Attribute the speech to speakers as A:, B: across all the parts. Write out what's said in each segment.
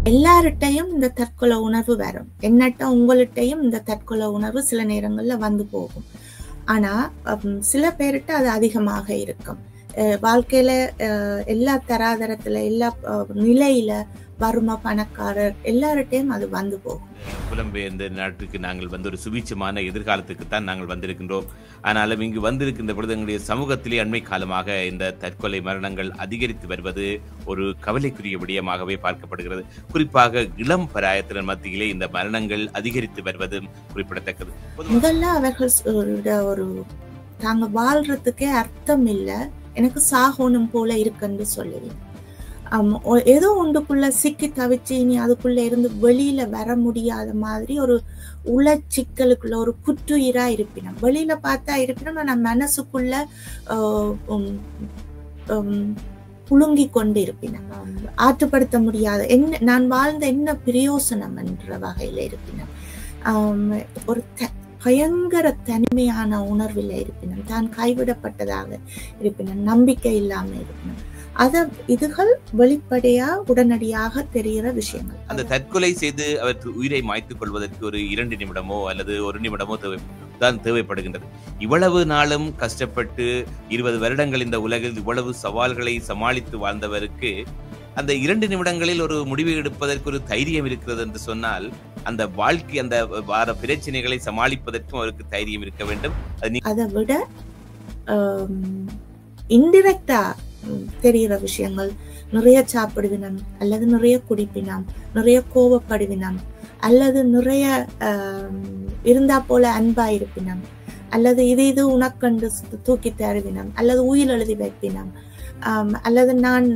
A: எல்லார்கிட்டையும் இந்த தற்கொலை உணர்வு வரும். என்னட்ட உங்கள்கிட்டையும் இந்த தற்கொலை உணர்வு சில நேரங்கள்ல வந்து போகும். ஆனா சில பேர்கிட்ட அது அதிகமாக இருக்கும். வாழ்க்கையில எல்லா தராதரத்துல எல்லா நிலையில வறுமை பணக்காரர் எல்லார்கிட்டையும் அது வந்து போகும்.
B: புலம்பெயர்ந்த நாட்டுக்கு நாங்கள் ஒரு சுபீட்சமான எதிர்காலத்துக்கு தான் நாங்கள் வந்திருக்கின்றோம். ஆனாலும் இங்கு வந்திருக்கின்ற பொழுது எங்களுடைய சமூகத்திலே அண்மை காலமாக இந்த தற்கொலை மரணங்கள் அதிகரித்து வருவது ஒரு கவலைக்குரிய விடயமாகவே பார்க்கப்படுகிறது. குறிப்பாக இளம் பிராயத்தினர் மத்தியிலே இந்த மரணங்கள் அதிகரித்து வருவதும் குறிப்பிடத்தக்கது.
A: முதல்ல அவர்கள் ஒரு தாங்க வாழ்றதுக்கே அர்த்தம் இல்லை, எனக்கு சாகணும் போல இருக்குன்னு சொல்லுவேன். ஏதோ ஒன்றுக்குள்ள சிக்கி தவிச்சு இனி அதுக்குள்ள இருந்து வெளியில வர முடியாத மாதிரி ஒரு உளச்சிக்கலுக்குள்ள ஒரு குற்றுயிரா இருப்பினம். வெளியில பார்த்தா இருப்பினும் நான் மனசுக்குள்ள புழுங்கி கொண்டு இருப்பினம். ஆற்றுப்படுத்த முடியாத என்ன நான் வாழ்ந்த என்ன பிரயோசனம் என்ற வகையில இருப்பினம். ஒரு பயங்கர தனிமையான உணர்வில் இருப்பினும், தான் கைவிடப்பட்டதாக இருப்பினும், நம்பிக்கை இல்லாம இருப்பினும், இதுகள் வெளிப்படையா உடனடியாக தெரிகிற விஷயங்கள்.
B: அந்த தற்கொலை செய்து அவர் உயிரை மாய்த்துக் கொள்வதற்கு ஒரு 2 நிமிடமோ அல்லது 1 நிமிடமோ தேவைப்படுகின்றது. இவ்வளவு நாளும் கஷ்டப்பட்டு 20 வருடங்கள் இந்த உலகில் இவ்வளவு சவால்களை சமாளித்து வாழ்ந்தவருக்கு அந்த 2 நிமிடங்களில் ஒரு முடிவு எடுப்பதற்கு ஒரு தைரியம் இருக்கிறது என்று சொன்னால், அந்த வாழ்க்கை அந்த வார பிரச்சனைகளை சமாளிப்பதற்கும் அவருக்கு தைரியம் இருக்க வேண்டும்.
A: அதை விட இன்டிரெக்டா தெரிகிற விஷயங்கள், நிறைய சாப்பிடுவினம் அல்லது நிறைய குடிப்பினம், நிறைய கோபப்படுவினம் அல்லது நிறைய இருந்தா போல அன்பா இருப்பினம் அல்லது இது உனக்கண்டு தூக்கி தருவினம் அல்லது உயிர் எழுதி வைப்பினம் அல்லது நான்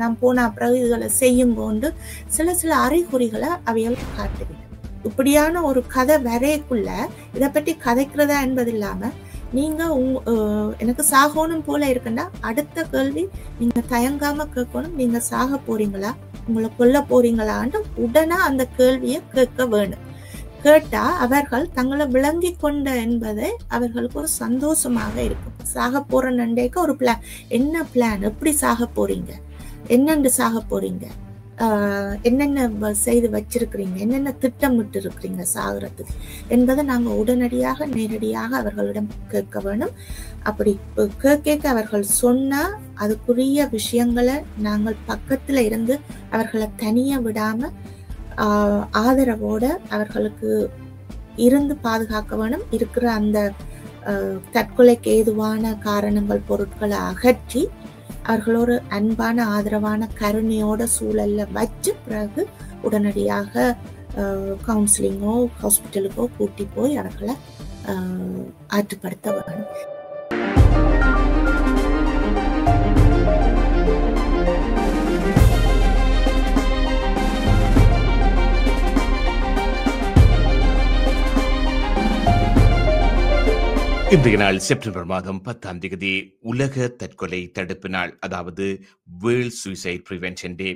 A: நான் போன பிறகு இதுகளை செய்யும் போது சில அறிகுறிகளை அவைகள் காட்டுவினம். இப்படியான ஒரு கதை வரைக்குள்ள இதை பற்றி கதைக்கிறதா என்பது இல்லாம நீங்க எனக்கு சாகணும் போல இருக்குன்னா அடுத்த கேள்வி நீங்க தயங்காம கேட்கணும், நீங்க சாக போறீங்களா, உங்களை கொல்ல போறீங்களான்னு உடனே அந்த கேள்வியை கேட்க வேணும். கேட்டா அவர்கள் தங்களை விளங்கி கொண்ட என்பதை அவர்களுக்கு ஒரு சந்தோஷமாக இருக்கும். சாக போற நண்டைக்கு ஒரு பிளான், என்ன பிளான், எப்படி சாக போறீங்க, என்னென்று சாக போறீங்க, என்னென்ன செய்து வச்சிருக்கிறீங்க, என்னென்ன திட்டமிட்டு இருக்கிறீங்க சாகிறதுக்கு என்பதை நாங்க உடனடியாக நேரடியாக அவர்களிடம் கேட்க வேணும். அப்படி கேட்க அவர்கள் சொன்னா அதுக்குரிய விஷயங்களை நாங்கள் பக்கத்துல இருந்து அவர்களை தனியா விடாம ஆதரவோட அவர்களுக்கு இருந்து பாதுகாக்க வேணும். இருக்கிற அந்த தற்கொலைக்கு ஏதுவான காரணங்கள் பொருட்களை அகற்றி அவர்களோட அன்பான ஆதரவான கருணையோட சூழல்ல வச்சு பிறகு உடனடியாக கவுன்சிலிங்கோ ஹாஸ்பிட்டலுக்கோ கூட்டி போய் அவர்களை ஆற்றுப்படுத்த வேணும்.
B: இன்றைய நாள் செப்டம்பர் மாதம் 10ஆம் தேதி உலக தற்கொலை தடுப்பு நாள், அதாவது வேர்ல்ட் சூசைட் பிரிவென்ஷன் டே.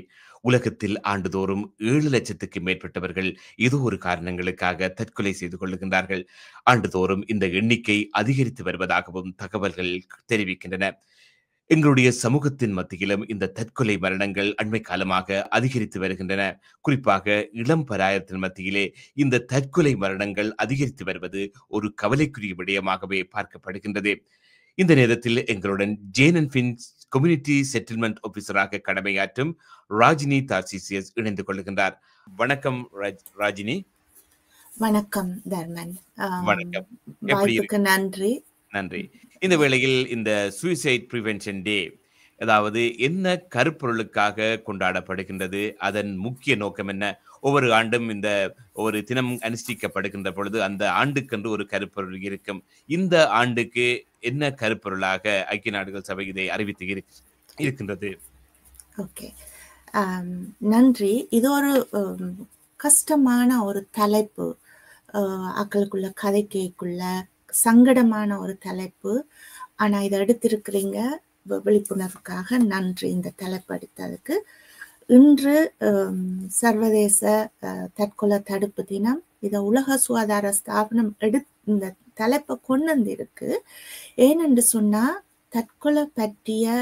B: உலகத்தில் ஆண்டுதோறும் 7 லட்சத்துக்கு மேற்பட்டவர்கள் ஏதோ ஒரு காரணங்களுக்காக தற்கொலை செய்து கொள்ளுகின்றார்கள். ஆண்டுதோறும் இந்த எண்ணிக்கை அதிகரித்து வருவதாகவும் தகவல்கள் தெரிவிக்கின்றன. எங்களுடைய சமூகத்தின் மத்தியிலும் இந்த தற்கொலை மரணங்கள் அண்மை காலமாக அதிகரித்து வருகின்றன. குறிப்பாக இளம் பராயத்தின் மத்தியிலே இந்த தற்கொலை மரணங்கள் அதிகரித்து வருவது ஒரு கவலைக்குரிய விடயமாகவே பார்க்கப்படுகின்றது. இந்த நேரத்தில் எங்களுடன் Jane and Finch community settlement ஆபீசராக கடமையாற்றும் ராஜினி தார்சிசியஸ் இணைந்து கொள்கின்றார். வணக்கம் ராஜினி.
A: வணக்கம் தர்மன்.
B: வணக்கம்.
A: வாய்ப்புக்கு நன்றி.
B: நன்றி. இந்த வேளையில் இந்த சூசைட் பிரிவென்ஷன் டே அதாவது என்ன கருப்பொருளுக்காக கொண்டாடப்படுகின்றது, அதன் முக்கிய நோக்கம் என்ன? ஒவ்வொரு ஆண்டும் இந்த ஒரு தினம் அனுஷ்டிக்கப்படுகின்ற பொழுது அந்த ஆண்டுக்கென்று ஒரு கருப்பொருள் இருக்கும். இந்த ஆண்டுக்கு என்ன கருப்பொருளாக ஐக்கிய நாடுகள் சபை இதை அறிவித்து இருக்கின்றது?
A: ஓகே, நன்றி. இது ஒரு கஷ்டமான ஒரு தலைப்பு, அக்களுக்குள்ள கதைக்குள்ள சங்கடமான ஒரு தலைப்பு. ஆனா இதை எடுத்திருக்கிறீங்க விழிப்புணர்வுக்காக நன்றி. இந்த தலைப்பு எடுத்ததுக்கு. இன்று சர்வதேச தற்கொலை தடுப்பு தினம். இதை உலக சுகாதார ஸ்தாபனம் இந்த தலைப்பை கொண்டு வந்திருக்கு. ஏனென்று சொன்னா தற்கொலை பற்றிய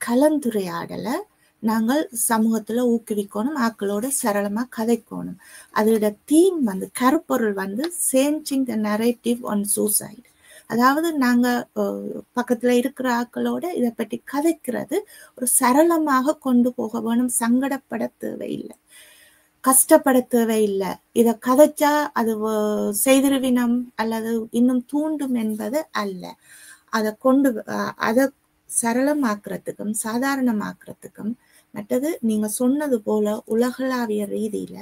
A: கலந்துரையாடலை நாங்கள் சமூகத்துல ஊக்குவிக்கணும், ஆக்களோட சரளமா கதைக்கணும். அதோட தீம் வந்து கருப்பொருள் வந்து changing the narrative on suicide. அதாவது நாங்க பக்கத்துல இருக்கிற ஆக்களோட இதை பற்றி கதைக்கிறது ஒரு சரளமாக கொண்டு போக வேணும். சங்கடப்பட தேவையில்லை, கஷ்டப்பட தேவையில்லை. இத கதைச்சா அது செய்திருவினம் அல்லது இன்னும் தூண்டும் என்பது அல்ல. அதை கொண்டு அதை சரளமாக்குறதுக்கும் சாதாரணமாக்குறதுக்கும் மற்றது நீங்க சொன்னது போல உலகளாவிய ரீதியில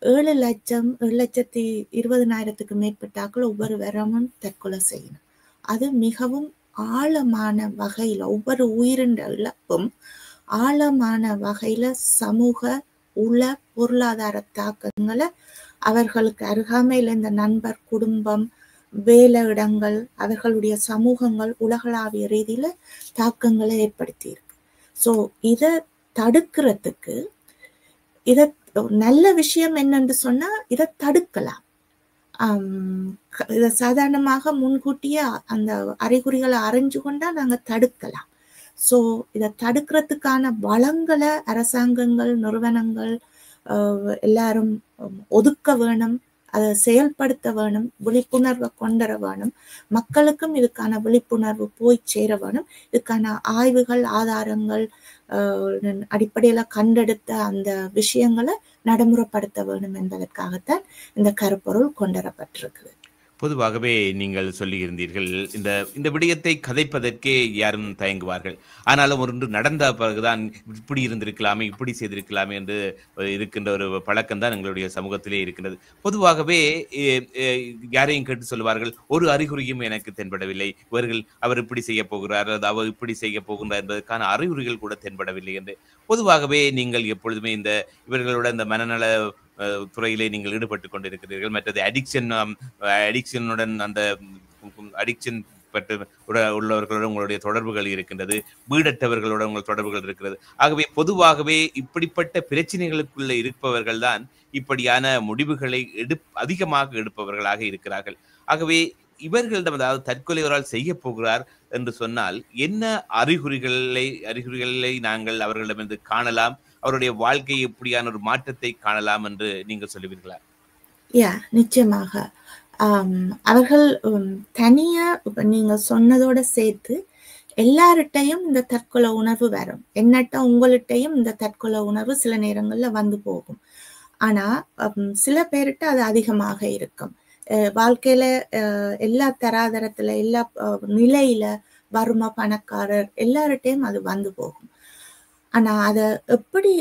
A: 7,20,000 மேற்பட்டாக்கள் ஒவ்வொரு வருடமும் தற்கொலை செய்யணும். அது மிகவும் ஆழமான வகையில ஒவ்வொரு உயிரின் இழப்பும் ஆழமான வகையில சமூக உள பொருளாதார தாக்கங்களை அவர்களுக்கு அருகாமையில் இந்த நண்பர், குடும்பம், வேலை இடங்கள், அவர்களுடைய சமூகங்கள் உலகளாவிய ரீதியில தாக்கங்களை ஏற்படுத்தி இருக்கு. ஸோ இதை தடுக்கிறதுக்கு இத நல்ல விஷயம் என்னன்னு சொன்னா இதை தடுக்கலாம். இதை சாதாரணமாக முன்கூட்டியே அந்த அறிகுறிகளை அறிஞ்சு கொண்டா நாங்க தடுக்கலாம். ஸோ இதை தடுக்கிறதுக்கான வளங்களை அரசாங்கங்கள், நிறுவனங்கள் எல்லாரும் ஒதுக்க வேணும், அதை செயல்படுத்த வேணும், விழிப்புணர்வை கொண்டுவர வேணும். மக்களுக்கும் இதுக்கான விழிப்புணர்வு போய் சேர வேணும். இதுக்கான ஆய்வுகள், ஆதாரங்கள் அடிப்படையில கண்டெடுத்த அந்த விஷயங்களை நடைமுறைப்படுத்த வேண்டும் என்பதற்காகத்தான் இந்த கருப்பொருள் கொண்டுவரப்பட்டிருக்கு.
B: பொதுவாகவே நீங்கள் சொல்லியிருந்தீர்கள், இந்த இந்த விடயத்தை கதைப்பதற்கே யாரும் தயங்குவார்கள். ஆனாலும் ஒன்று நடந்த பிறகுதான் இப்படி இருந்திருக்கலாமே, இப்படி செய்திருக்கலாமே என்று இருக்கின்ற ஒரு பழக்கம் தான் எங்களுடைய சமூகத்திலே இருக்கின்றது. பொதுவாகவே யாரையும் கேட்டு சொல்லுவார்கள், ஒரு அறிகுறியும் எனக்கு தென்படவில்லை, அவர் இப்படி செய்ய போகிறார், அவர் இப்படி செய்ய போகின்றார் என்பதற்கான அறிகுறிகள் கூட தென்படவில்லை என்று. பொதுவாகவே நீங்கள் எப்பொழுதுமே இவர்களோட இந்த மனநல துறையிலே நீங்கள் ஈடுபட்டு கொண்டிருக்கிறீர்கள். மற்றது அடிக்ஷனுடன் அந்த அடிக்ஷன் பட்டு உள்ளவர்களோட உங்களுடைய தொடர்புகள் இருக்கின்றது, வீடற்றவர்களோட உங்கள் தொடர்புகள் இருக்கிறது. ஆகவே பொதுவாகவே இப்படிப்பட்ட பிரச்சனைகளுக்குள்ள இருப்பவர்கள் தான் இப்படியான முடிவுகளை அதிகமாக எடுப்பவர்களாக இருக்கிறார்கள். ஆகவே இவர்களிடம், அதாவது தற்கொலையோரால் செய்ய போகிறார் என்று சொன்னால் என்ன அறிகுறிகளை நாங்கள் அவர்களிடமிருந்து காணலாம், அவருடைய வாழ்க்கை எப்படியான ஒரு மாற்றத்தை காணலாம் என்று நீங்கள் சொல்லுவீர்களா?
A: நிச்சயமாக. அவர்கள் தனியா இப்ப நீங்க சொன்னதோட சேர்த்து எல்லார்கிட்டையும் இந்த தற்கொலை உணர்வு வரும். என்னட்ட உங்கள்கிட்டையும் இந்த தற்கொலை உணர்வு சில நேரங்கள்ல வந்து போகும். ஆனா சில பேர்கிட்ட அது அதிகமாக இருக்கும். வாழ்க்கையில எல்லா தராதரத்துல, எல்லா நிலையில, வறுமை, பணக்காரர் எல்லார்கிட்டையும் அது வந்து போகும். ஆனா அத எப்படி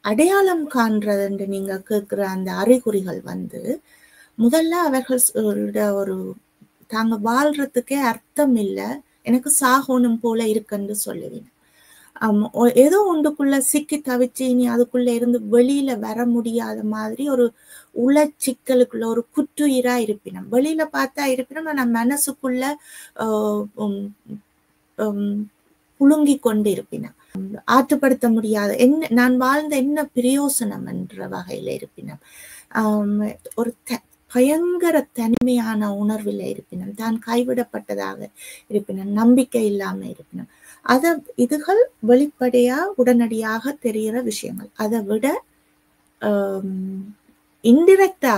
A: அடையாளம் காண்றதுன்னு நீங்க கேட்கிற அந்த அறிகுறிகள் வந்து முதல்ல அவர்கள் ஒரு தாங்க வாழ்றதுக்கே அர்த்தம் இல்லை, எனக்கு சாகணும் போல இருக்குன்னு சொல்லுவீங்க. ஏதோ ஒன்றுக்குள்ள சிக்கி தவிச்சு இனி அதுக்குள்ள இருந்து வெளியில வர முடியாத மாதிரி ஒரு உளச்சிக்கலுக்குள்ள ஒரு குற்றுயிரா இருப்பினம். வெளியில பார்த்தா இருப்பினும் நான் மனசுக்குள்ள புழுங்கி கொண்டு இருப்பினம். ஆற்றுப்படுத்த முடியாத என்ன நான் வாழ்ந்த என்ன பிரயோசனம் என்ற வகையில இருப்பினம். ஒரு பயங்கர தனிமையான உணர்வில் இருப்பினம், தான் கைவிடப்பட்டதாக இருப்பினம், நம்பிக்கை இல்லாம இருப்பினம். இதுகள் வெளிப்படையா உடனடியாக தெரிகிற விஷயங்கள். அதை விட இன்டிரெக்டா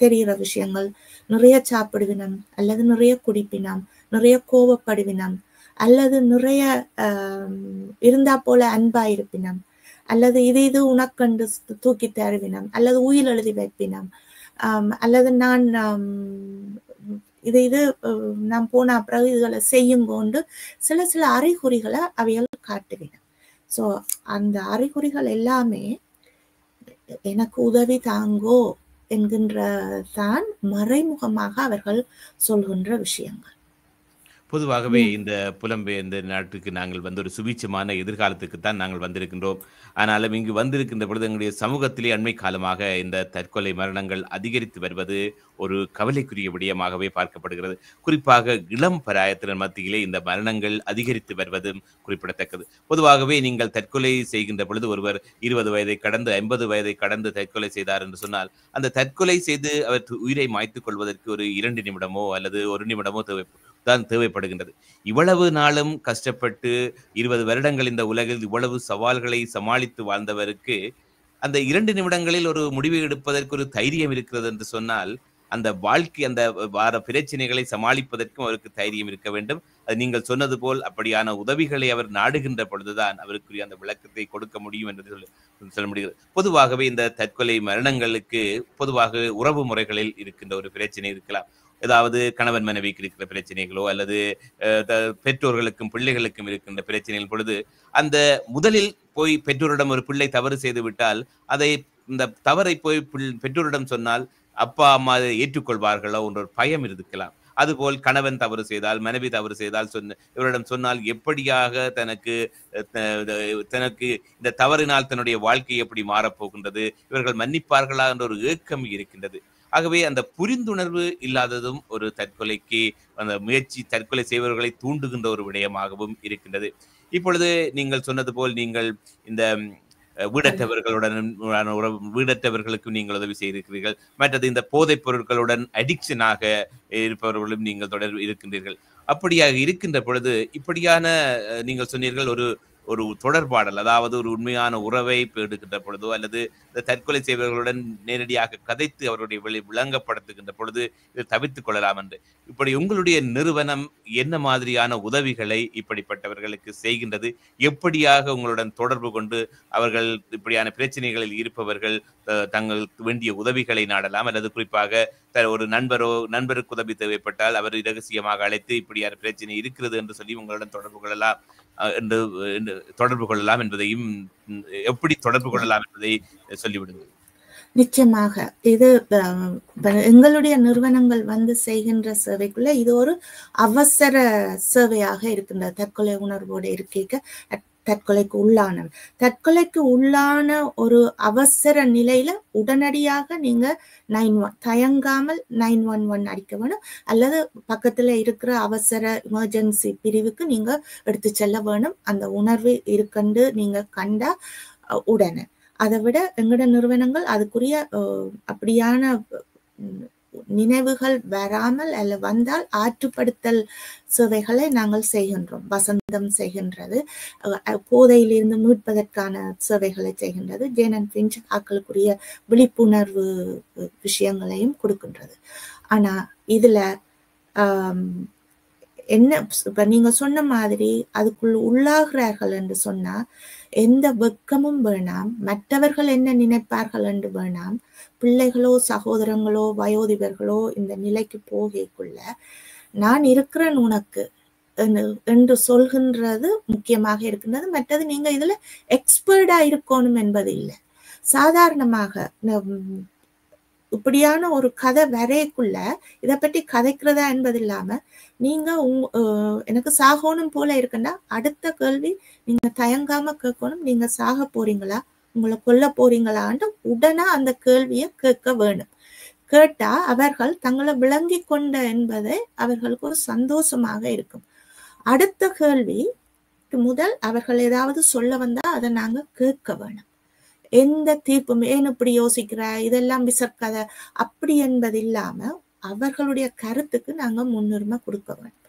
A: தெரிகிற விஷயங்கள், நிறைய சாப்பிடுவினம், அல்லது நிறைய குடிப்பினம், நிறைய கோபப்படுவினம், அல்லது நிறைய இருந்தா போல அன்பா இருப்பினம், அல்லது இது உனக்கண்டு தூக்கி தருவினம், அல்லது உயில் எழுதி வைப்பினம், அல்லது நான் நான் போன பிறகு இதுகளை செய்யும் கொண்டு சில அறிகுறிகளை அவைகள் காட்டுவினம். ஸோ அந்த அறிகுறிகள் எல்லாமே எனக்கு உதவி தாங்கோ என்கின்ற தான் மறைமுகமாக அவர்கள் சொல்கின்ற விஷயங்கள்.
B: பொதுவாகவே இந்த புலம்பெயர்ந்த நாட்டுக்கு நாங்கள் ஒரு சுபீட்சமான எதிர்காலத்துக்குத்தான் நாங்கள் வந்திருக்கின்றோம். ஆனாலும் இங்கு வந்திருக்கின்ற பொழுது எங்களுடைய சமூகத்திலே அண்மை காலமாக இந்த தற்கொலை மரணங்கள் அதிகரித்து வருவது ஒரு கவலைக்குரிய விடயமாகவே பார்க்கப்படுகிறது. குறிப்பாக இளம் பராயத்தினர் மத்தியிலே இந்த மரணங்கள் அதிகரித்து வருவதும் குறிப்பிடத்தக்கது. பொதுவாகவே நீங்கள் தற்கொலை செய்கின்ற பொழுது ஒருவர் 20 வயதை கடந்து 50 வயதை கடந்து தற்கொலை செய்தார் என்று சொன்னால், அந்த தற்கொலை செய்து அவர் உயிரை மாய்த்துக் கொள்வதற்கு ஒரு 2 நிமிடமோ அல்லது 1 நிமிடமோ தான் தேவைப்படுகின்றது. இவ்வளவு நாளும் கஷ்டப்பட்டு 20 வருடங்கள் இந்த உலகில் இவ்வளவு சவால்களை சமாளித்து வாழ்ந்தவருக்கு அந்த 2 நிமிடங்களில் ஒரு முடிவை எடுப்பதற்கு ஒரு தைரியம் இருக்கிறது என்று சொன்னால், அந்த வாழ்க்கை அந்த வார பிரச்சனைகளை சமாளிப்பதற்கும் அவருக்கு தைரியம் இருக்க வேண்டும். அது நீங்கள் சொன்னது போல் அப்படியான உதவிகளை அவர் நாடுகின்ற பொழுதுதான் அவருக்குரிய அந்த விளக்கத்தை கொடுக்க முடியும் என்று சொல்ல முடிகிறது. பொதுவாகவே இந்த தற்கொலை மரணங்களுக்கு பொதுவாக உறவு முறைகளில் இருக்கின்ற ஒரு பிரச்சனை இருக்கலாம். ஏதாவது கணவன் மனைவிக்கு இருக்கிற பிரச்சனைகளோ அல்லது பெற்றோர்களுக்கும் பிள்ளைகளுக்கும் இருக்கின்ற பிரச்சனைகள் பொழுது அந்த முதலில் போய் பெற்றோரிடம் ஒரு பிள்ளை தவறு செய்து விட்டால் அதை இந்த தவறை போய் பெற்றோரிடம் சொன்னால் அப்பா அம்மா அதை ஏற்றுக்கொள்வார்களோ என்ற ஒரு பயம் இருக்கலாம். அதுபோல் கணவன் தவறு செய்தால் மனைவி தவறு செய்தால் இவரிடம் சொன்னால் எப்படியாக தனக்கு இந்த தவறினால் தன்னுடைய வாழ்க்கை எப்படி மாறப்போகின்றது, இவர்கள் மன்னிப்பார்களா என்ற ஒரு ஏக்கம் இருக்கின்றது. ஆகவே அந்த புரிந்துணர்வு இல்லாததும் ஒரு தற்கொலைக்கு அந்த முயற்சி தற்கொலை செய்பவர்களை தூண்டுகின்ற ஒரு விடயமாகவும் இருக்கின்றது. இப்பொழுது நீங்கள் சொன்னது போல் நீங்கள் இந்த வீடற்றவர்களுக்கு நீங்கள் உதவி செய்திருக்கிறீர்கள். மற்றது இந்த போதைப் பொருட்களுடன் அடிக்ஷனாக இருப்பவர்களும் நீங்கள் தொடர்பு இருக்கின்றீர்கள். அப்படியாக இருக்கின்ற பொழுது இப்படியான நீங்கள் சொன்னீர்கள் ஒரு ஒரு தொடர்பாடல், அதாவது ஒரு உண்மையான உறவை எடுக்கின்ற பொழுதோ அல்லது இந்த தற்கொலை செய்பவர்களுடன் நேரடியாக கதைத்து அவருடைய விளங்கப்படுத்துகின்ற பொழுது இதை தவிர்த்துக் கொள்ளலாம் என்று. இப்படி உங்களுடைய நிறுவனம் என்ன மாதிரியான உதவிகளை இப்படிப்பட்டவர்களுக்கு செய்கின்றது? எப்படியாக உங்களுடன் தொடர்பு கொண்டு அவர்கள் இப்படியான பிரச்சனைகளில் இருப்பவர்கள் தங்களுக்கு வேண்டிய உதவிகளை நாடலாம், அல்லது குறிப்பாக ஒரு நண்பருக்கு உதவி தேவைப்பட்டால் அவர் இரகசியமாக அழைத்து இப்படியான பிரச்சனை இருக்கிறது என்று சொல்லி உங்களுடன் தொடர்பு கொள்ளலாம் என்பதையும் எப்படி தொடர்பு கொள்ளலாம் என்பதை சொல்லிவிடுங்கள்.
A: நிச்சயமாக இது எங்களுடைய நிறுவனங்கள் வந்து செய்கின்ற சேவைக்குள்ள இது ஒரு அவசர சேவையாக இருக்கின்ற தற்கொலை உணர்வோடு இருக்க தற்கொலைக்கு உள்ளான ஒரு அவசர நிலையில உடனடியாக நீங்க தயங்காமல் 911 அடிக்க வேணும், அல்லது பக்கத்துல இருக்கிற அவசர எமர்ஜென்சி பிரிவுக்கு நீங்க எடுத்து செல்ல வேணும். அந்த உணர்வு இருக்கண்டு நீங்க கண்டா உடனே. அதை விட எங்களோட நிறுவனங்கள் அதுக்குரிய அப்படியான நினைவுகள் வராமல் அல்ல வந்தால் ஆற்றுப்படுத்தல் சேவைகளை நாங்கள் செய்கின்றோம். வசந்தம் செய்கின்றது, போதையிலிருந்து மீட்பதற்கான சேவைகளை செய்கின்றது. ஜேன் அண்ட் பிஞ்ச் ஆக்களுக்குரிய விழிப்புணர்வு விஷயங்களையும் கொடுக்கின்றது. ஆனா இதுல என்ன இப்ப நீங்க சொன்ன மாதிரி அதுக்குள்ள உள்ளாகிறார்கள் என்று சொன்னா எந்த வெட்கமும் வேணாம், மற்றவர்கள் என்ன நினைப்பார்கள் என்று வேணாம். பிள்ளைகளோ சகோதரங்களோ வயோதிபர்களோ இந்த நிலைக்கு போகக்குள்ள நான் இருக்கிறேன் உனக்கு என்று சொல்கின்றது முக்கியமாக இருக்கின்றது. மற்றது நீங்க இதுல எக்ஸ்பர்டா இருக்கணும் என்பது இல்லை. சாதாரணமாக இப்படியான ஒரு கதை வரைக்குள்ள இதை பற்றி கதைக்கிறதா என்பது இல்லாம நீங்க எனக்கு சாகணும் போல இருக்குன்னா அடுத்த கேள்வி நீங்க தயங்காம கேட்கணும், நீங்க சாக போறீங்களா, உங்களை கொல்ல போறீங்களான்னு உடனே அந்த கேள்வியை கேட்க வேணும். கேட்டா அவர்கள் தங்களை விளங்கி கொண்ட என்பதை அவர்களுக்கு ஒரு சந்தோஷமாக இருக்கும். அடுத்த கேள்வி முதல் அவர்கள் ஏதாவது சொல்ல வந்தா அதை நாங்க கேட்க வேணும். எந்த தீர்ப்பும் ஏன் இப்படி யோசிக்கிற, இதெல்லாம் விசற்கதை அப்படி என்பது இல்லாம அவர்களுடைய கருத்துக்கு நாங்க முன்னுரிமை கொடுக்க வேணும்.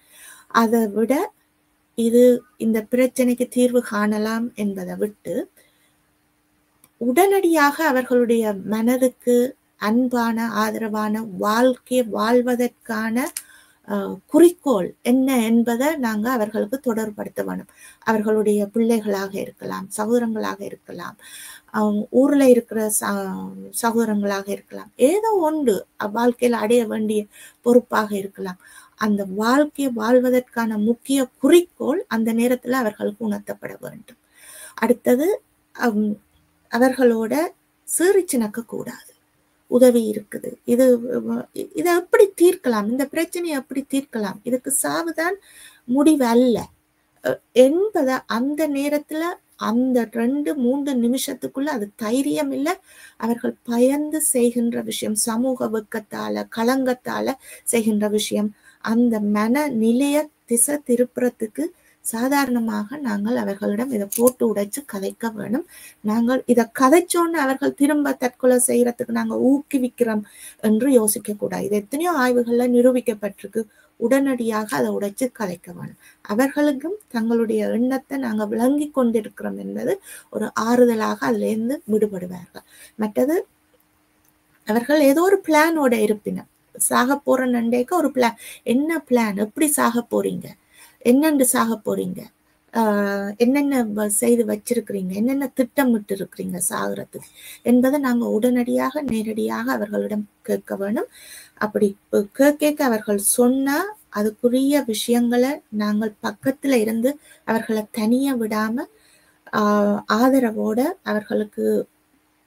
A: அதை விட இது இந்த பிரச்சனைக்கு தீர்வு காணலாம் என்பதை விட்டு உடனடியாக அவர்களுடைய மனதுக்கு அன்பான ஆதரவான வாழ்க்கையை வாழ்வதற்கான குறிக்கோள் என்ன என்பதை நாங்க அவர்களுக்கு தொடர்படுத்த வேணும். அவர்களுடைய பிள்ளைகளாக இருக்கலாம், சகோதரங்களாக இருக்கலாம், ஊர்ல இருக்கிற சகோதரங்களாக இருக்கலாம், ஏதோ ஒன்று வாழ்க்கையில் அடைய வேண்டிய பொறுப்பாக இருக்கலாம். அந்த வாழ்க்கையை வாழ்வதற்கான முக்கிய குறிக்கோள் அந்த நேரத்துல அவர்களுக்கு உணர்த்தப்பட வேண்டும். அடுத்தது அவர்களோட சீறிச்சினக்க கூடாது. உதவி இருக்குது, இதை எப்படி தீர்க்கலாம், இந்த பிரச்சனையை எப்படி தீர்க்கலாம், இதுக்கு சாவுதான் முடிவு அல்ல என்பதை அந்த நேரத்துல அந்த 2-3 நிமிஷத்துக்குள்ள அது தைரியம் இல்லை. அவர்கள் பயந்து செய்கின்ற விஷயம், சமூக வெட்கத்தால களங்கத்தால செய்கின்ற விஷயம், அந்த மன நிலைய திசை திருப்புறத்துக்கு சாதாரணமாக நாங்கள் அவர்களிடம் இதை போட்டு உடைச்சு கதைக்க வேணும். நாங்கள் இதை கதைச்சோன்னு அவர்கள் திரும்ப தற்கொலை செய்யறதுக்கு நாங்கள் ஊக்குவிக்கிறோம் என்று யோசிக்க கூடாது. இது எத்தனையோ ஆய்வுகள்ல நிரூபிக்கப்பட்டிருக்கு. உடனடியாக அதை உடைச்சு கதைக்க வேணும். அவர்களுக்கும் தங்களுடைய எண்ணத்தை நாங்கள் விளங்கி கொண்டிருக்கிறோம் என்பது ஒரு ஆறுதலாக அதிலிருந்து விடுபடுவார்கள். மற்றது அவர்கள் ஏதோ ஒரு பிளானோட இருப்பினர். சாக போற நண்டைக்கு ஒரு பிளான், என்ன பிளான், எப்படி சாக போறீங்க, என்னென்று சாக போறீங்க, என்னென்ன செய்து வச்சிருக்கிறீங்க, என்னென்ன திட்டமிட்டு இருக்கிறீங்க சாகிறதுக்கு என்பதை நாங்கள் உடனடியாக நேரடியாக அவர்களிடம் கேட்க வேணும். அப்படி கேட்க அவர்கள் சொன்னா அதுக்குரிய விஷயங்களை நாங்கள் பக்கத்துல இருந்து அவர்களை தனிய விடாம ஆதரவோட அவர்களுக்கு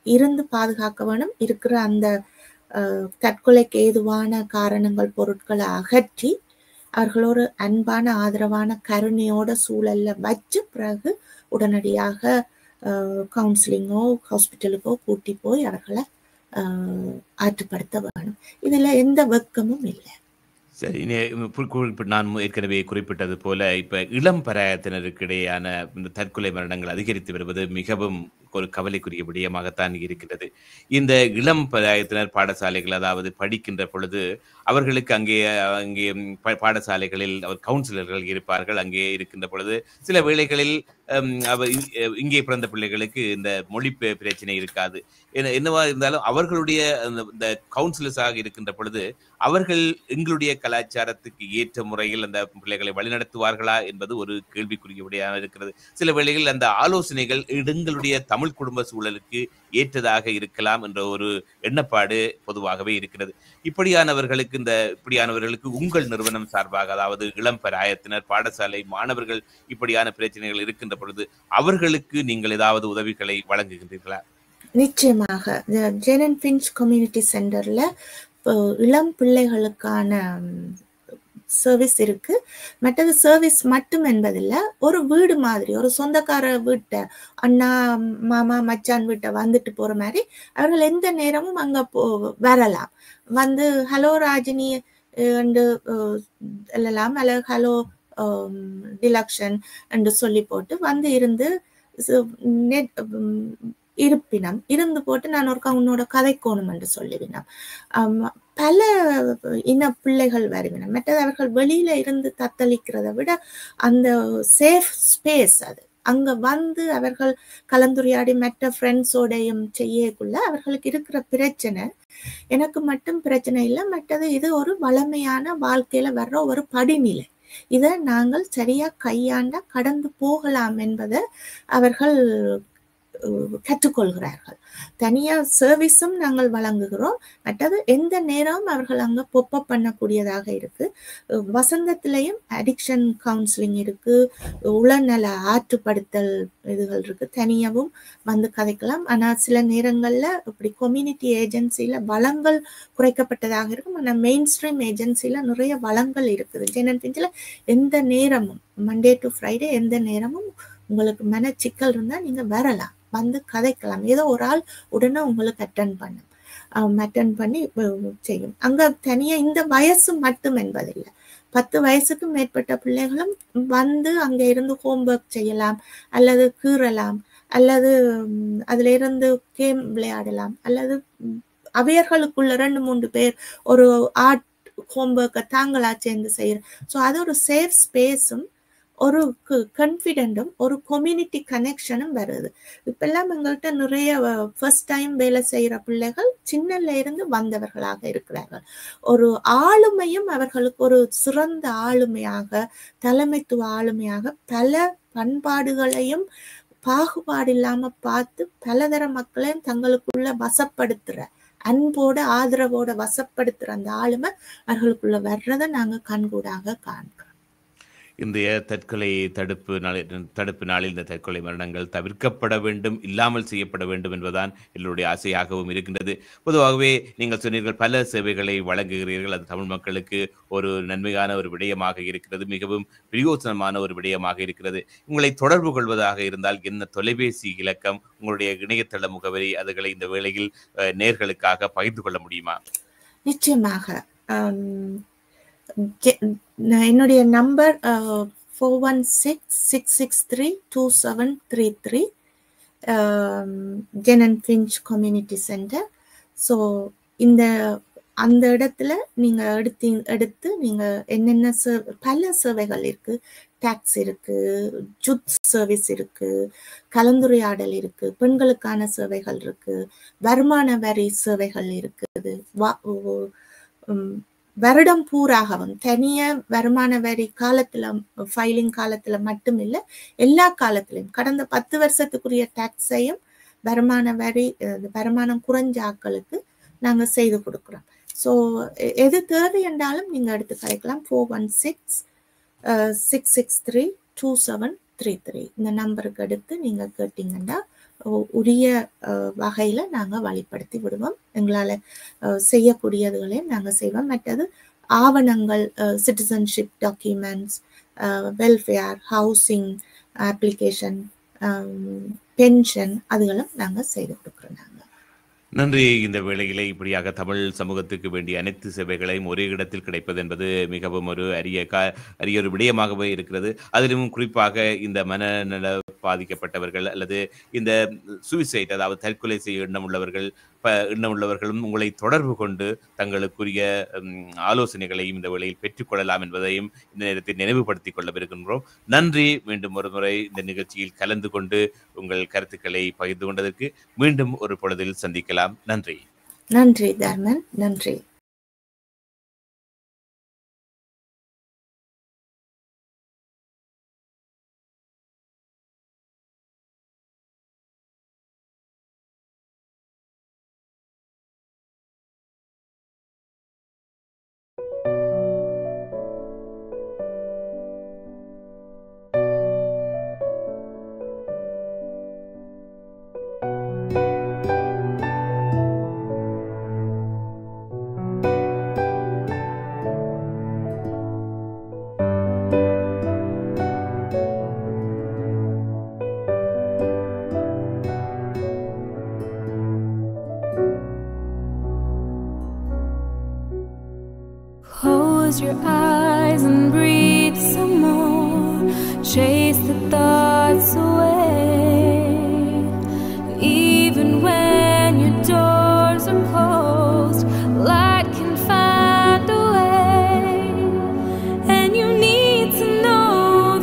A: இருந்து பாதுகாக்க வேணும். இருக்கிற அந்த தற்கொலைக்கு ஏதுவான காரணங்கள் பொருட்களை அகற்றி அவர்களோட அன்பான ஆதரவான கருணையோட சூழல்ல வச்சு பிறகு உடனடியாக கவுன்சிலிங்கோ ஹாஸ்பிட்டலுக்கோ கூட்டி போய் அவர்களை ஆற்றுப்படுத்த வேணும். இதுல எந்த வெட்கமும் இல்லை.
B: சரி, நான் ஏற்கனவே குறிப்பிட்டது போல இப்ப இளம் பராயத்தினருக்கு இடையேயான இந்த தற்கொலை மரணங்கள் அதிகரித்து வருவது மிகவும் ஒரு கவலைக்குரிய விடயமாகத்தான் இருக்கின்றது. இந்த இளம் பராயத்தினர் பாடசாலைகள், அதாவது படிக்கின்ற பொழுது அவர்களுக்கு அங்கே பாடசாலைகளில் கவுன்சிலர்கள் இருப்பார்கள். அங்கே இருக்கின்ற பொழுது சில வேளைகளில் இங்கே பிறந்த பிள்ளைகளுக்கு இந்த மொழி பிரச்சனை இருக்காது. என்னவா இருந்தாலும் அவர்களுடைய இந்த கவுன்சிலர்ஸாக இருக்கின்ற பொழுது அவர்கள் எங்களுடைய கலாச்சாரத்துக்கு ஏற்ற முறையில் அந்த பிள்ளைகளை வழிநடத்துவார்களா என்பது ஒரு கேள்விக்குரிய விடயமாக இருக்கிறது. சில வேளைகளில் அந்த ஆலோசனைகள் எங்களுடைய தமிழ் குடும்ப சூழலுக்கு ஏற்றதாக இருக்கலாம் என்ற ஒரு எண்ணப்பாடு பொதுவாகவே இருக்கிறது. இப்படியானவர்களுக்கு உங்கள் நிறுவனம் சார்பாக, அதாவது இளம் பராயத்தினர், பாடசாலை மாணவர்கள் இப்படியான பிரச்சனைகள் இருக்கின்ற பொழுது அவர்களுக்கு நீங்கள் ஏதாவது உதவிகளை வழங்குகின்றீர்களா?
A: நிச்சயமாக ஜேனன் பிஞ்ச் கம்யூனிட்டி சென்டர்ல இளம் பிள்ளைகளுக்கான சர்வீஸ் இருக்கு. மற்றது சர்வீஸ் மட்டும் என்பதில்லை, ஒரு வீடு மாதிரி, ஒரு சொந்தக்கார வீட்டை, அண்ணா மாமா மச்சான் வீட்டை வந்துட்டு போற மாதிரி அவர்கள் எந்த நேரமும் அங்க வரலாம். வந்து ஹலோ ராஜினி என்று எல்லாம், அல்ல ஹலோ டிலக்ஷன் என்று சொல்லி போட்டு வந்து இருந்து இருப்பினம் இருந்து போட்டு நான் ஒருக்கா உன்னோட கதைக்கோணும் என்று சொல்லிவினோம். பல இன பிள்ளைகள் வருவினம். மற்றது அவர்கள் வெளியில இருந்து தத்தளிக்கிறத விட அந்த சேஃப் ஸ்பேஸ், அது அங்க வந்து அவர்கள் கலந்துரையாடி மற்ற ஃப்ரெண்ட்ஸோடையும் செய்யக்குள்ள அவர்களுக்கு இருக்கிற பிரச்சனை எனக்கு மட்டும் பிரச்சனை இல்லை. மற்றது இது ஒரு வளமையான வாழ்க்கையில வர்ற ஒரு படிநிலை. இதை நாங்கள் சரியா கையாண்டா கடந்து போகலாம் என்பதை அவர்கள் கற்றுக்கொள்கிறார்கள். தனியா சர்வீஸும் நாங்கள் வழங்குகிறோம். மற்றது எந்த நேரமும் அவர்கள் அங்க பொப்பப் பண்ணக்கூடியதாக இருக்கு. வசந்தத்திலையும் அடிக்ஷன் கவுன்சிலிங் இருக்கு, உளநல ஆற்றுப்படுத்தல் இதுகள் இருக்கு. தனியாவும் வந்து கதைக்கலாம். ஆனா சில நேரங்கள்ல இப்படி கம்யூனிட்டி ஏஜென்சில வளங்கள் குறைக்கப்பட்டதாக இருக்கும். ஆனா மெயின் ஸ்ட்ரீம் ஏஜென்சில நிறைய வளங்கள் இருக்குது. ஜேனன் பிஞ்சில் எந்த நேரமும் மண்டே டு ஃப்ரைடே எந்த நேரமும் உங்களுக்கு மன சிக்கல் இருந்தா நீங்க வரலாம், வந்து கதைக்கலாம். ஏதோ ஒரு ஆள் உடனே உங்களுக்கு அட்டன் பண்ணி செய்யும். அங்க தனியா இந்த வயசு மட்டும் என்பதில்லை, 10 வயசுக்கு மேற்பட்ட பிள்ளைகளும் வந்து அங்க இருந்து ஹோம்ஒர்க் செய்யலாம், அல்லது கீறலாம், அல்லது அதுல இருந்து கேம் விளையாடலாம், அல்லது அவையர்களுக்குள்ள 2-3 பேர் ஒரு ஆர்ட் ஹோம்ஒர்க்கை தாங்களா சேர்ந்து செய்யற. ஸோ அது ஒரு சேஃப் ஸ்பேஸும் ஒரு கான்ஃபிடென்ட்டும் ஒரு கம்யூனிட்டி கனெக்ஷனும் வருது. இப்பெல்லாம் எங்கள்கிட்ட நிறைய ஃபர்ஸ்ட் டைம் வேலை செய்யற பிள்ளைகள் சின்னல இருந்து வந்தவர்களாக இருக்கிறார்கள். ஒரு ஆளுமையும் அவர்களுக்கு ஒரு சிறந்த ஆளுமையாக, தலைமைத்துவ ஆளுமையாக, பல பண்பாடுகளையும் பாகுபாடு இல்லாம பார்த்து பலதர மக்களையும் தங்களுக்குள்ள வசப்படுத்துற, அன்போட ஆதரவோட வசப்படுத்துற அந்த ஆளுமை அவர்களுக்குள்ள வர்றதை நாங்க கண்கூடாக காண்கிறோம்.
B: இன்றைய தற்கொலை தடுப்பு நாளில் இந்த தற்கொலை மரணங்கள் தவிர்க்கப்பட வேண்டும், இல்லாமல் செய்யப்பட வேண்டும் என்பதுதான் எங்களுடைய ஆசையாகவும் இருக்கின்றது. பொதுவாகவே நீங்கள் சொன்னீர்கள் பல சேவைகளை வழங்குகிறீர்கள். அது தமிழ் மக்களுக்கு ஒரு நன்மையான ஒரு விடயமாக இருக்கிறது, மிகவும் பிரயோஜனமான ஒரு விடயமாக இருக்கிறது. உங்களை தொடர்பு கொள்வதாக இருந்தால் என்ன தொலைபேசி இலக்கம், உங்களுடைய இணையதள முகவரி, அதுகளை இந்த வேளையில் நேர்களுக்காக பகிர்ந்து கொள்ள முடியுமா?
A: நிச்சயமாக. என்னுடைய number 416-663-2733, Jane and Finch community centre. So இந்த அந்த இடத்துல நீங்க எடுத்து நீங்க என்னென்ன பல சேவைகள் இருக்கு. டாக்ஸ் இருக்கு, ஜுத் சர்வீஸ் இருக்கு, கலந்துரையாடல் இருக்கு, பெண்களுக்கான சேவைகள் இருக்கு, வருமான வரி சேவைகள் இருக்குது. வருடம் பூராகவும் தனிய வருமான வரி காலத்துல ஃபைலிங் காலத்துல மட்டும் இல்ல, எல்லா காலத்திலையும் கடந்த 10 வருஷத்துக்குரிய டாக்ஸையும் வருமானம் குறைஞ்ச ஆட்களுக்கு நாங்க செய்து கொடுக்குறோம். ஸோ எது தேவை என்றாலும் நீங்க எடுத்து கிடைக்கலாம். 416-663-2733 இந்த நம்பருக்கு எடுத்து நீங்க கேட்டீங்கன்னா உரிய வகையில நாங்க வழிப்படுத்தி விடுவோம். எங்களால செய்யக்கூடியதுகளையும் நாங்க செய்வோம். மற்றது ஆவணங்கள், citizenship documents, welfare, housing application, pension அதுகளும் நாங்க செய்து கொடுக்குறோம். நாங்க
B: நன்றி. இந்த வேளையிலே இப்படியாக தமிழ் சமூகத்துக்கு வேண்டிய அனைத்து சேவைகளையும் ஒரே இடத்தில் கிடைப்பது என்பது மிகவும் ஒரு அரிய ஒரு விடயமாகவே இருக்கிறது. அதிலும் குறிப்பாக இந்த மனநல பாதிக்கப்பட்டவர்கள் அல்லது இந்த சூசைட், அதாவது தற்கொலை செய்ய எண்ணமுள்ளவர்களும் உங்களை தொடர்பு கொண்டு தங்களுக்குரிய ஆலோசனைகளையும் இந்த வேளையில் பெற்றுக்கொள்ளலாம் என்பதையும் இந்த நேரத்தில் நினைவுபடுத்திக் கொள்ளவிருக்கின்றோம். நன்றி. மீண்டும் ஒரு முறை இந்த நிகழ்ச்சியில் கலந்து கொண்டு உங்கள் கருத்துக்களை பகிர்ந்து கொண்டதற்கு மீண்டும் ஒரு பொழுதில் சந்திக்கலாம். நன்றி.
A: நன்றி தர்மன். நன்றி.
C: Close your eyes and breathe some more. Chase the thoughts away. Even when your doors are closed, light can find a way. And you need to know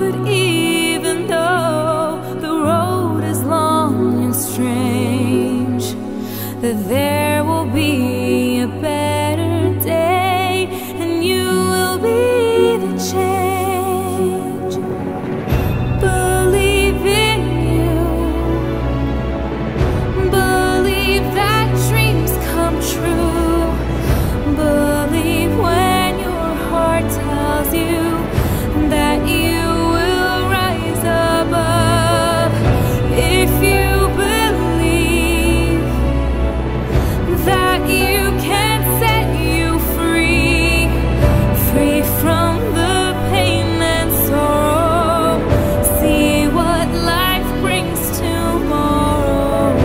C: that even though the road is long and strange, that there will be a better day. Change. Believe in you. Believe that dreams come true. Believe when your heart tells you that you will rise above. If you believe that you can set you free, free from the pain and sorrow. See what life brings tomorrow.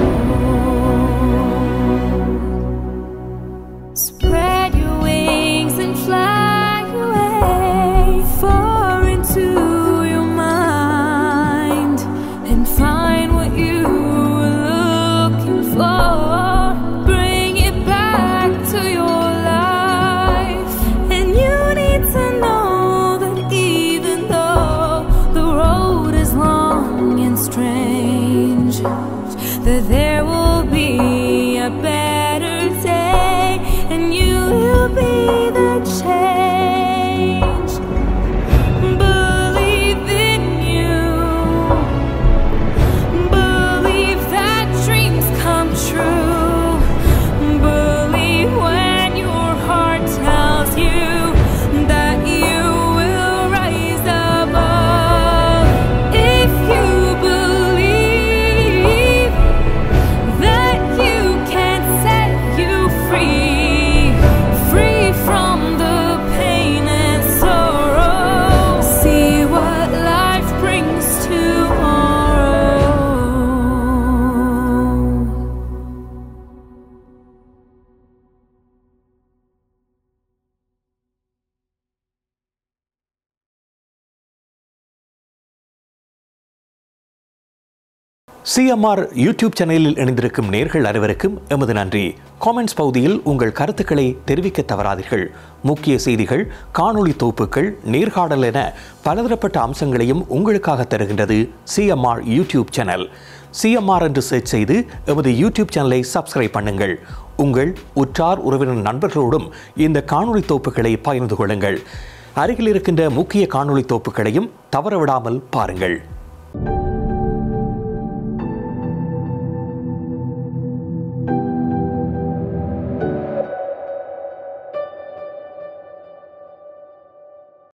C: Spread your wings and fly away far into your mind and find what you were looking for. Bring it back to your life. And you need to know that even though the road is long and strange, that there will be a better day, and you will be the change. Believe in you. Believe that dreams come true. Believe when your heart tells you that you will rise above. If you believe
D: CMR YouTube சேனலில் இணைந்திருக்கும் நேர்கள் அனைவருக்கும் எமது நன்றி. Comments பகுதியில் உங்கள் கருத்துக்களை தெரிவிக்க தவறாதீர்கள். முக்கிய செய்திகள், காணொளி தொகுப்புகள், நேர்காணல் என பலதரப்பட்ட அம்சங்களையும் உங்களுக்காக தருகின்றது சிஎம்ஆர் யூடியூப் சேனல். சிஎம்ஆர் என்று சர்ச் செய்து எமது யூடியூப் சேனலை சப்ஸ்கிரைப் பண்ணுங்கள். உங்கள் உற்றார் உறவினர் நண்பர்களோடும் இந்த காணொளி தொகுப்புகளை பகிர்ந்து கொள்ளுங்கள். அருகில் இருக்கின்ற முக்கிய காணொளி தொகுப்புகளையும் தவறவிடாமல் பாருங்கள்.